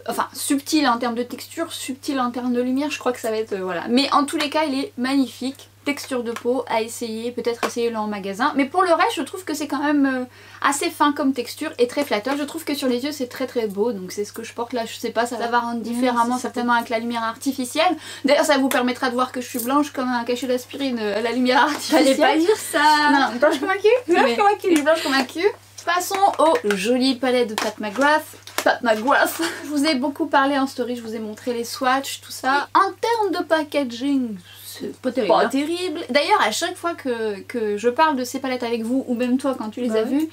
[SPEAKER 1] Enfin subtil en termes de texture, subtil en termes de lumière, je crois que ça va être voilà. Mais en tous les cas il est magnifique, texture de peau à essayer, peut-être essayez-le en magasin. Mais pour le reste je trouve que c'est quand même assez fin comme texture et très flatteur. Je trouve que sur les yeux c'est très très beau, donc c'est ce que je porte là, je sais pas, ça va rendre différemment certainement avec la lumière artificielle. D'ailleurs ça vous permettra de voir que je suis blanche comme un cachet d'aspirine à la lumière artificielle.
[SPEAKER 2] Fallait pas dire ça.
[SPEAKER 1] Non, blanche comme un cul. Blanche comme un cul. Je suis blanche comme un cul. Passons aux jolies palettes de Pat McGrath. Pat McGrath. Je vous ai beaucoup parlé en story, je vous ai montré les swatchs, tout ça. En termes de packaging, c'est pas terrible. D'ailleurs, à chaque fois que je parle de ces palettes avec vous, ou même toi quand tu les as vues,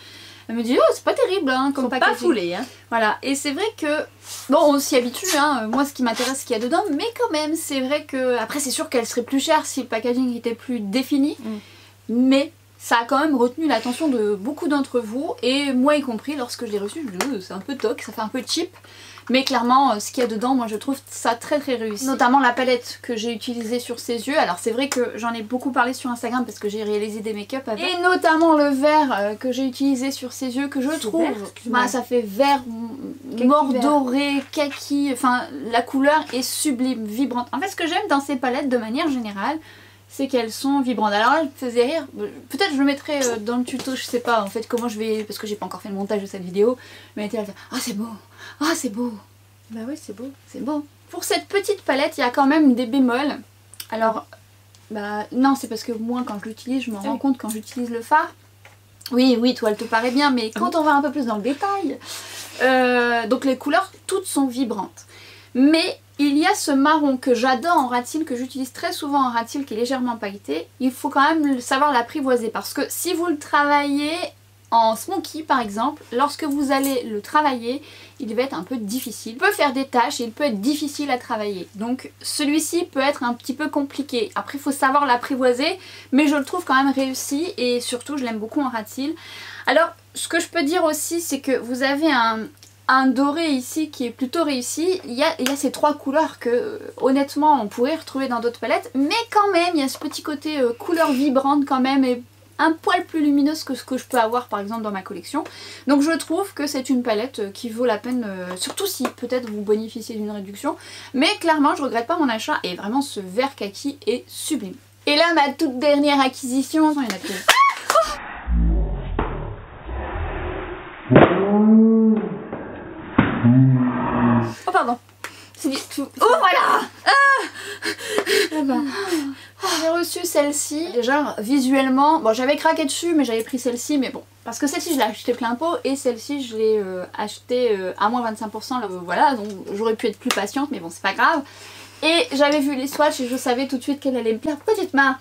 [SPEAKER 1] elle me dit oh c'est pas terrible hein, comme packaging. Pas foulé, hein. Voilà, et c'est vrai que bon on s'y habitue hein, moi ce qui m'intéresse c'est ce qu'il y a dedans, mais quand même c'est vrai que après c'est sûr qu'elle serait plus chère si le packaging était plus défini, mais ça a quand même retenu l'attention de beaucoup d'entre vous et moi y compris. Lorsque je l'ai reçu je me dis oh, c'est un peu toc, ça fait un peu cheap. Mais clairement ce qu'il y a dedans moi je trouve ça très très réussi. Notamment la palette que j'ai utilisée sur ses yeux. Alors c'est vrai que j'en ai beaucoup parlé sur Instagram parce que j'ai réalisé des make-up avec. Et notamment le vert que j'ai utilisé sur ses yeux que je trouve ça fait vert mort doré, kaki. Enfin la couleur est sublime, vibrante. En fait ce que j'aime dans ces palettes de manière générale c'est qu'elles sont vibrantes. Alors là, je me faisais rire, peut-être je le mettrai dans le tuto, je sais pas en fait comment je vais, parce que j'ai pas encore fait le montage de cette vidéo, mais elle était là, ah c'est beau, ah c'est beau. Bah oui c'est beau. C'est beau. Pour cette petite palette, il y a quand même des bémols. Alors, bah non c'est parce que moi quand je l'utilise, je me rends compte quand j'utilise le fard. Oui, toi elle te paraît bien, mais quand on va un peu plus dans le détail, donc les couleurs toutes sont vibrantes. Mais il y a ce marron que j'adore en rat cils, que j'utilise très souvent en rat cils, qui est légèrement pailleté. Il faut quand même savoir l'apprivoiser parce que si vous le travaillez en smoky par exemple, lorsque vous allez le travailler, il va être un peu difficile. Il peut faire des taches et il peut être difficile à travailler. Donc celui-ci peut être un petit peu compliqué. Après il faut savoir l'apprivoiser, mais je le trouve quand même réussi et surtout je l'aime beaucoup en rat cils. Alors ce que je peux dire aussi c'est que vous avez un doré ici qui est plutôt réussi. Il y a ces trois couleurs que honnêtement on pourrait retrouver dans d'autres palettes, mais quand même il y a ce petit côté couleur vibrante quand même et un poil plus lumineuse que ce que je peux avoir par exemple dans ma collection. Donc je trouve que c'est une palette qui vaut la peine, surtout si peut-être vous bénéficiez d'une réduction, mais clairement je regrette pas mon achat et vraiment ce vert kaki est sublime. Et là ma toute dernière acquisition, il y en a que... Oh pardon. Oh voilà. J'ai reçu celle-ci. Déjà visuellement, bon j'avais craqué dessus mais j'avais pris celle-ci, mais bon. Parce que celle-ci je l'ai achetée plein pot et celle-ci je l'ai achetée à moins 25%. Voilà, donc j'aurais pu être plus patiente mais bon c'est pas grave. Et j'avais vu les swatchs et je savais tout de suite qu'elle allait me plaire. Pourquoi tu te marres?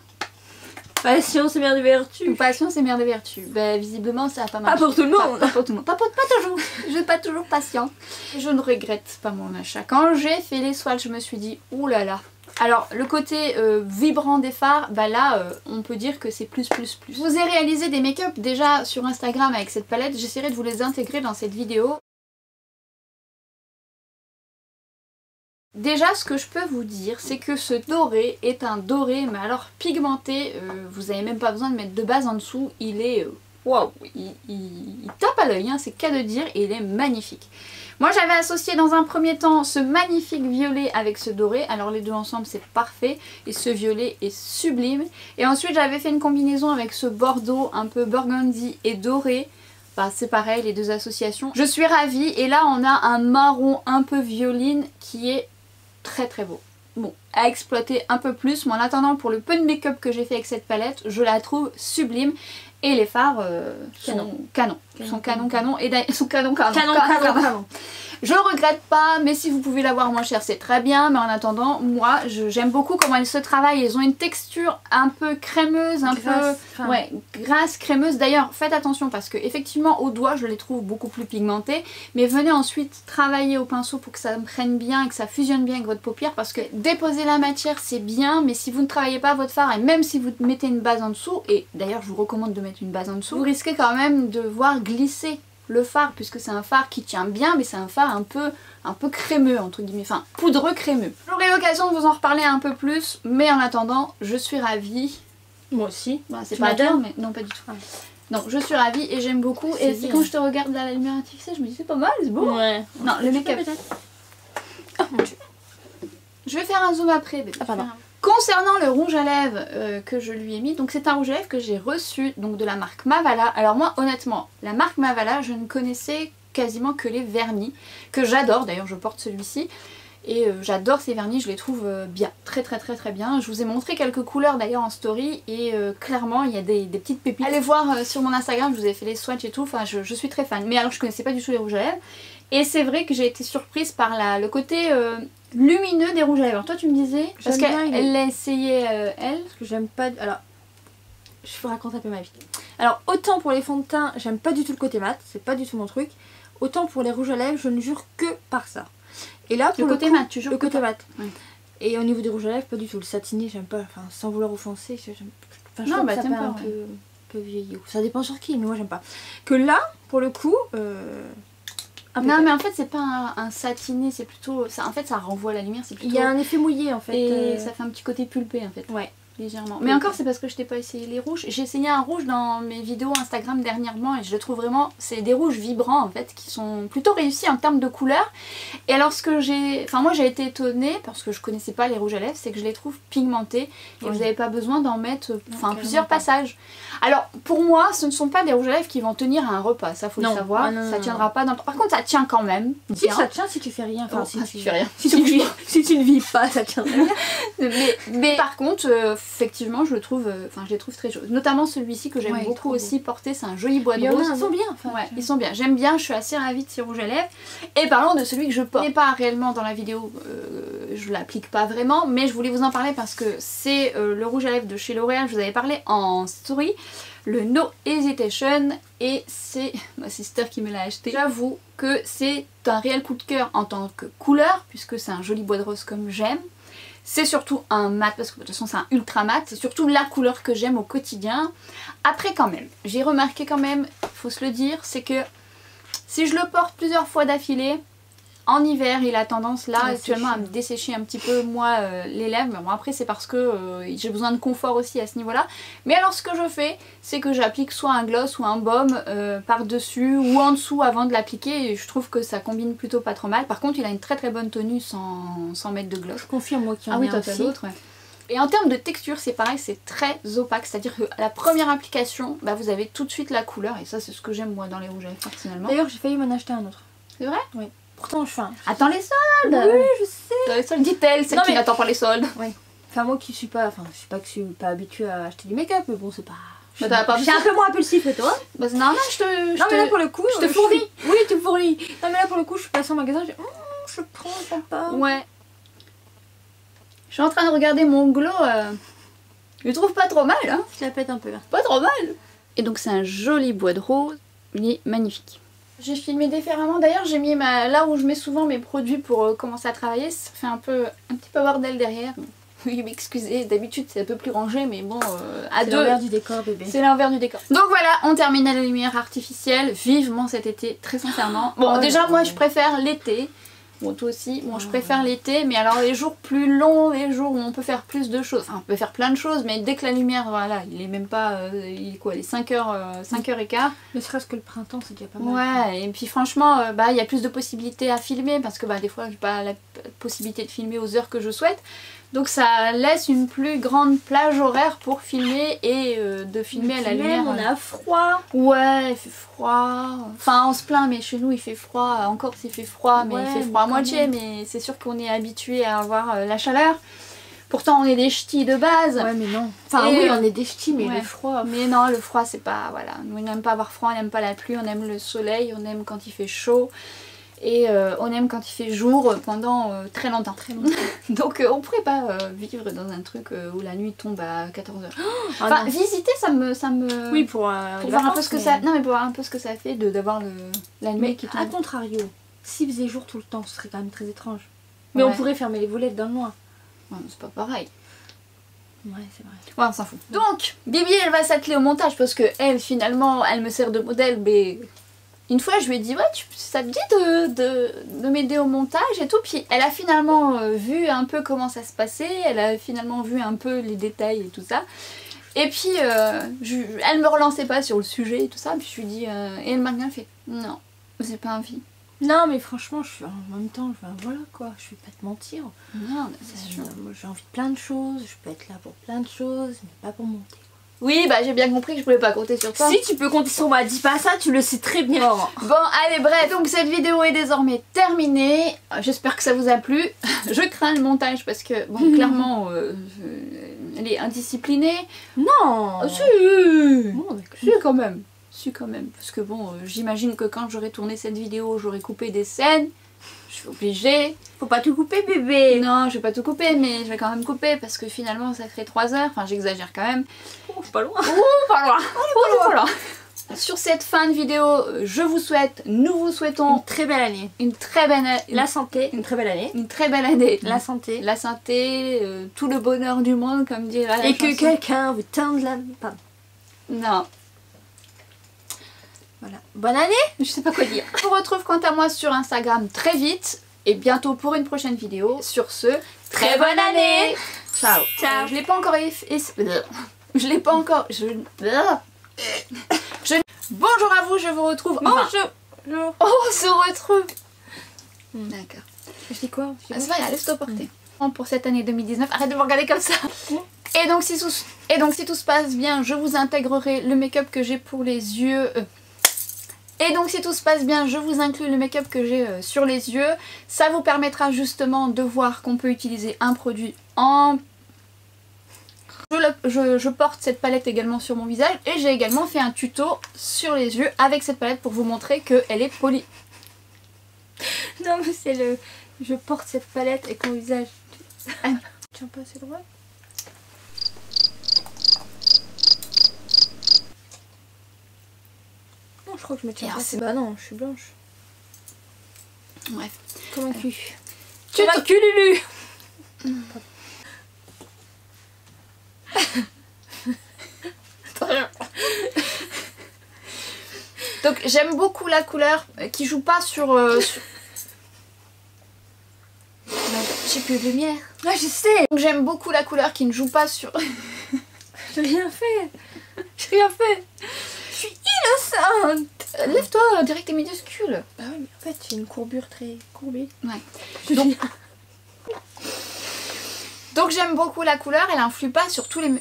[SPEAKER 2] Passion c'est mère de vertu.
[SPEAKER 1] Passion c'est mère de vertu. Ben visiblement ça a pas marché.
[SPEAKER 2] Pas pour tout le monde.
[SPEAKER 1] Pas pour tout le monde. Pas toujours. Je suis pas toujours patient. Je ne regrette pas mon achat. Quand j'ai fait les swatchs, je me suis dit ouh là là. Alors le côté vibrant des fards, bah là on peut dire que c'est plus. Je vous ai réalisé des make-up déjà sur Instagram avec cette palette, j'essaierai de vous les intégrer dans cette vidéo. Déjà ce que je peux vous dire c'est que ce doré est un doré mais alors pigmenté, vous n'avez même pas besoin de mettre de base en dessous, il est waouh, il tape à l'œil, hein, c'est qu'à de dire, et il est magnifique. Moi j'avais associé dans un premier temps ce magnifique violet avec ce doré, alors les deux ensemble c'est parfait et ce violet est sublime. Et ensuite j'avais fait une combinaison avec ce bordeaux un peu burgundy et doré, bah, c'est pareil les deux associations. Je suis ravie et là on a un marron un peu violine qui est très beau. Bon, à exploiter un peu plus, mais en attendant pour le peu de make-up que j'ai fait avec cette palette, je la trouve sublime. Et les fards sont canon. Ils sont canon. Et ils sont canon. Je regrette pas, mais si vous pouvez l'avoir moins cher, c'est très bien. Mais en attendant, moi, j'aime beaucoup comment elles se travaillent. Elles ont une texture un peu crémeuse, grasse, crémeuse. D'ailleurs, faites attention parce que effectivement, au doigt, je les trouve beaucoup plus pigmentées. Mais venez ensuite travailler au pinceau pour que ça me prenne bien et que ça fusionne bien avec votre paupière. Parce que déposer la matière, c'est bien, mais si vous ne travaillez pas votre fard et même si vous mettez une base en dessous, et d'ailleurs, je vous recommande de mettre une base en dessous, vous risquez quand même de voir glisser le fard, puisque c'est un fard qui tient bien, mais c'est un fard un peu crémeux entre guillemets, enfin poudreux crémeux. J'aurai l'occasion de vous en reparler un peu plus, mais en attendant, je suis ravie.
[SPEAKER 2] Moi aussi.
[SPEAKER 1] Bah, c'est pas bien, mais non pas du tout. Ah. Donc je suis ravie et j'aime beaucoup. Et c'est quand je te regarde à la lumière artificielle, je me dis c'est pas mal, c'est beau.
[SPEAKER 2] Ouais.
[SPEAKER 1] Non, le make-up. Oh mon dieu. Je vais faire un zoom après. Bébé.
[SPEAKER 2] Ah pardon.
[SPEAKER 1] Concernant le rouge à lèvres que je lui ai mis, donc c'est un rouge à lèvres que j'ai reçu donc de la marque Mavala. Alors moi honnêtement, la marque Mavala, je ne connaissais quasiment que les vernis, que j'adore, d'ailleurs je porte celui-ci. Et j'adore ces vernis, je les trouve bien, très bien. Je vous ai montré quelques couleurs d'ailleurs en story et clairement il y a des petites pépites. Allez voir sur mon Instagram, je vous ai fait les swatchs et tout, enfin je suis très fan. Mais alors je connaissais pas du tout les rouges à lèvres. Et c'est vrai que j'ai été surprise par le côté lumineux des rouges à lèvres. Alors toi tu me disais, parce qu'elle l'a essayé elle.
[SPEAKER 2] Parce que j'aime pas... Alors, je vous raconte un peu ma vie. Alors autant pour les fonds de teint, j'aime pas du tout le côté mat, c'est pas du tout mon truc. Autant pour les rouges à lèvres, je ne jure que par ça. Et là, pour
[SPEAKER 1] le côté mat, tu jures
[SPEAKER 2] le côté mat.
[SPEAKER 1] Ouais.
[SPEAKER 2] Et au niveau des rouges à lèvres, pas du tout. Le satiné, j'aime pas. Enfin, sans vouloir offenser, je
[SPEAKER 1] non,
[SPEAKER 2] trouve
[SPEAKER 1] bah
[SPEAKER 2] que ça
[SPEAKER 1] t'aimes
[SPEAKER 2] fait
[SPEAKER 1] pas,
[SPEAKER 2] un peu vieilli. Ça dépend sur qui, mais moi j'aime pas. Que là, pour le coup,
[SPEAKER 1] non, mais en fait, c'est pas un satiné, c'est plutôt. Ça, en fait, ça renvoie à la lumière, c'est plutôt.
[SPEAKER 2] Il y a un effet mouillé en fait.
[SPEAKER 1] Et ça fait un petit côté pulpé en fait.
[SPEAKER 2] Ouais.
[SPEAKER 1] Légèrement. Mais encore c'est parce que je t'ai pas essayé les rouges. J'ai essayé un rouge dans mes vidéos Instagram dernièrement et je le trouve vraiment, c'est des rouges vibrants en fait qui sont plutôt réussis en termes de couleur. Et alors ce que j'ai, enfin moi j'ai été étonnée parce que je connaissais pas les rouges à lèvres, c'est que je les trouve pigmentés et vous n'avez pas besoin d'en mettre plusieurs passages. Alors pour moi ce ne sont pas des rouges à lèvres qui vont tenir à un repas, ça faut le savoir, ça tiendra pas dans le... Par contre ça tient quand même.
[SPEAKER 2] Si ça tient si tu fais rien, enfin
[SPEAKER 1] si tu fais rien.
[SPEAKER 2] Si tu ne vis pas ça tiendra rien.
[SPEAKER 1] mais par contre effectivement je le trouve, je les trouve très jolis. Notamment celui-ci que j'aime beaucoup aussi porter, c'est un joli bois de rose.
[SPEAKER 2] Ils sont bien. Enfin,
[SPEAKER 1] ouais, ils sont bien. J'aime bien, je suis assez ravie de ces rouges à lèvres. Et parlons de celui que je porte. Je n'ai pas réellement dans la vidéo, je l'applique pas vraiment, mais je voulais vous en parler parce que c'est le rouge à lèvres de chez L'Oréal. Je vous avais parlé en story, le No Hesitation, et c'est ma sister qui me l'a acheté. J'avoue que c'est un réel coup de cœur en tant que couleur, puisque c'est un joli bois de rose comme j'aime. C'est surtout un mat, parce que de toute façon c'est un ultra mat, c'est surtout la couleur que j'aime au quotidien. Après quand même, j'ai remarqué quand même, faut se le dire, c'est que si je le porte plusieurs fois d'affilée, en hiver il a tendance là actuellement à me dessécher un petit peu moi les lèvres. Mais bon après c'est parce que j'ai besoin de confort aussi à ce niveau là. Mais alors ce que je fais c'est que j'applique soit un gloss ou un baume par dessus ou en dessous avant de l'appliquer, et je trouve que ça combine plutôt pas trop mal. Par contre il a une très bonne tenue sans mettre de gloss.
[SPEAKER 2] Je confirme moi qu'il y en
[SPEAKER 1] a un aussi. Ouais. Et en termes de texture c'est pareil, c'est très opaque, c'est à dire que à la première application vous avez tout de suite la couleur, et ça c'est ce que j'aime moi dans les rouges à lèvres personnellement.
[SPEAKER 2] D'ailleurs j'ai failli m'en acheter un autre.
[SPEAKER 1] C'est vrai?
[SPEAKER 2] Oui. Pourtant je fais
[SPEAKER 1] Attends les soldes.
[SPEAKER 2] Oui je sais.
[SPEAKER 1] Dans les soldes, dit-elle, celle qui n'attend pas les soldes.
[SPEAKER 2] Oui. Enfin moi qui suis pas, je suis pas habituée à acheter du make-up, mais bon c'est pas... Je suis
[SPEAKER 1] un
[SPEAKER 2] peu moins impulsif que toi.
[SPEAKER 1] Bah c'est normal,
[SPEAKER 2] mais là pour le coup,
[SPEAKER 1] je te fournis.
[SPEAKER 2] Oui tu me fournis. Non mais là pour le coup je suis passée en magasin, je prends pas.
[SPEAKER 1] Ouais. Je suis en train de regarder mon glow Je le trouve pas trop mal, hein.
[SPEAKER 2] Je la pète un peu.
[SPEAKER 1] Pas trop mal. Et donc c'est un joli bois de rose, il est magnifique. J'ai filmé différemment, d'ailleurs j'ai mis là où je mets souvent mes produits pour commencer à travailler, ça fait un petit peu bordel derrière. Oui, m'excusez, d'habitude c'est un peu plus rangé, mais bon, à deux...
[SPEAKER 2] C'est l'envers du décor, bébé.
[SPEAKER 1] C'est l'envers du décor. Donc voilà, on termine à la lumière artificielle, vivement cet été, très sincèrement. Bon, déjà moi je préfère l'été. Bon, toi aussi, bon, je préfère l'été, mais alors les jours plus longs, les jours où on peut faire plus de choses, enfin on peut faire plein de choses, mais dès que la lumière, voilà, il est même pas, il est quoi, les 5h15.
[SPEAKER 2] Ne serait-ce que le printemps, c'est déjà pas mal.
[SPEAKER 1] Ouais, et puis franchement, il y a plus de possibilités à filmer, parce que des fois j'ai pas la possibilité de filmer aux heures que je souhaite. Donc ça laisse une plus grande plage horaire pour filmer et de filmer à la lumière.
[SPEAKER 2] On a froid.
[SPEAKER 1] Ouais, il fait froid. Enfin, on se plaint, mais chez nous il fait froid. Encore s'il fait froid, mais il fait froid à moitié. Mais c'est sûr qu'on est habitué à avoir la chaleur. Pourtant, on est des ch'tis de base.
[SPEAKER 2] Ouais, mais non. Enfin, oui, on est des ch'tis, mais le froid.
[SPEAKER 1] Mais non, le froid, c'est pas. Voilà. Nous, on n'aime pas avoir froid, on n'aime pas la pluie, on aime le soleil, on aime quand il fait chaud. Et on aime quand il fait jour pendant très longtemps. Très longtemps. Donc on pourrait pas vivre dans un truc où la nuit tombe à 14h. Enfin, visiter, ça me...
[SPEAKER 2] Oui, pour
[SPEAKER 1] voir un peu ce que ça... Non, mais pour voir un peu ce que ça fait d'avoir la nuit qui tombe.
[SPEAKER 2] À contrario, s'il faisait jour tout le temps, ce serait quand même très étrange. Mais on pourrait fermer les volets dans le noir.
[SPEAKER 1] Ouais, c'est pas pareil.
[SPEAKER 2] Ouais, c'est vrai.
[SPEAKER 1] Ouais, on s'en fout. Donc, Bibi, elle va s'atteler au montage parce que elle, finalement, elle me sert de modèle, mais... Une fois je lui ai dit ouais ça te dit de m'aider au montage et tout, puis elle a finalement vu un peu comment ça se passait, elle a finalement vu un peu les détails et tout ça. Et puis elle me relançait pas sur le sujet et tout ça, puis je lui ai dit et elle m'a bien fait non, j'ai pas envie.
[SPEAKER 2] Non mais franchement je suis en même temps, voilà quoi, je vais pas te mentir.
[SPEAKER 1] Non, c'est sûr.
[SPEAKER 2] Moi j'ai envie de plein de choses, je peux être là pour plein de choses, mais pas pour monter.
[SPEAKER 1] Oui, j'ai bien compris que je pouvais pas compter sur toi.
[SPEAKER 2] Si, tu peux compter sur moi, dis pas ça, tu le sais très bien.
[SPEAKER 1] Bon, allez, bref, donc cette vidéo est désormais terminée. J'espère que ça vous a plu. Je crains le montage parce que, bon, clairement, elle est indisciplinée.
[SPEAKER 2] Non.
[SPEAKER 1] Si, bon, si quand même. Si quand même. Parce que bon, j'imagine que quand j'aurai tourné cette vidéo, j'aurai coupé des scènes. Je suis obligée.
[SPEAKER 2] Faut pas tout couper, bébé.
[SPEAKER 1] Non, je vais pas tout couper, mais je vais quand même couper parce que finalement ça ferait 3 heures. Enfin, j'exagère quand même.
[SPEAKER 2] Oh, pas loin.
[SPEAKER 1] Oh, pas loin. Oh, pas loin. Sur cette fin de vidéo, nous vous souhaitons
[SPEAKER 2] une très belle année.
[SPEAKER 1] Une très belle année.
[SPEAKER 2] La santé. Une très belle année.
[SPEAKER 1] Une très belle année.
[SPEAKER 2] La santé.
[SPEAKER 1] La santé, tout le bonheur du monde, comme dit la
[SPEAKER 2] Et
[SPEAKER 1] chanson.
[SPEAKER 2] que quelqu'un vous tende la... Pardon.
[SPEAKER 1] Non.
[SPEAKER 2] Voilà. Bonne année.
[SPEAKER 1] Je sais pas quoi dire. Je vous retrouve quant à moi sur Instagram très vite et bientôt pour une prochaine vidéo. Sur ce, très bonne année. Ciao.
[SPEAKER 2] Ciao.
[SPEAKER 1] Je l'ai pas encore je l'ai pas encore... Bonjour à vous, je vous retrouve...
[SPEAKER 2] Bonjour.
[SPEAKER 1] On se retrouve. D'accord.
[SPEAKER 2] Je dis quoi?
[SPEAKER 1] C'est pas grave, laisse-toi porter. Pour cette année 2019, arrête de me regarder comme ça. Et donc si tout se passe bien, je vous intégrerai le make-up que j'ai pour les yeux... Et donc si tout se passe bien, je vous inclus le make-up que j'ai sur les yeux. Ça vous permettra justement de voir qu'on peut utiliser un produit en... Je porte cette palette également sur mon visage et j'ai également fait un tuto sur les yeux avec cette palette pour vous montrer qu'elle est polie.
[SPEAKER 2] Non mais c'est le... Je porte cette palette avec mon visage. Tiens pas assez droit. Non, je crois que je me tiens pas assez. Bah non, je suis blanche.
[SPEAKER 1] Bref.
[SPEAKER 2] Convaincue.
[SPEAKER 1] Convaincue, Lulu. Donc j'aime beaucoup la couleur qui joue pas sur... J'ai plus de lumière.
[SPEAKER 2] Ah je sais.
[SPEAKER 1] Donc j'aime beaucoup la couleur qui ne joue pas sur...
[SPEAKER 2] J'ai rien fait. J'ai rien fait. Je suis innocente.
[SPEAKER 1] Lève-toi, direct t'es minuscule.
[SPEAKER 2] Bah oui, mais en fait j'ai une courbure très courbée.
[SPEAKER 1] Ouais. Donc j'aime beaucoup la couleur, elle influe pas sur tous les...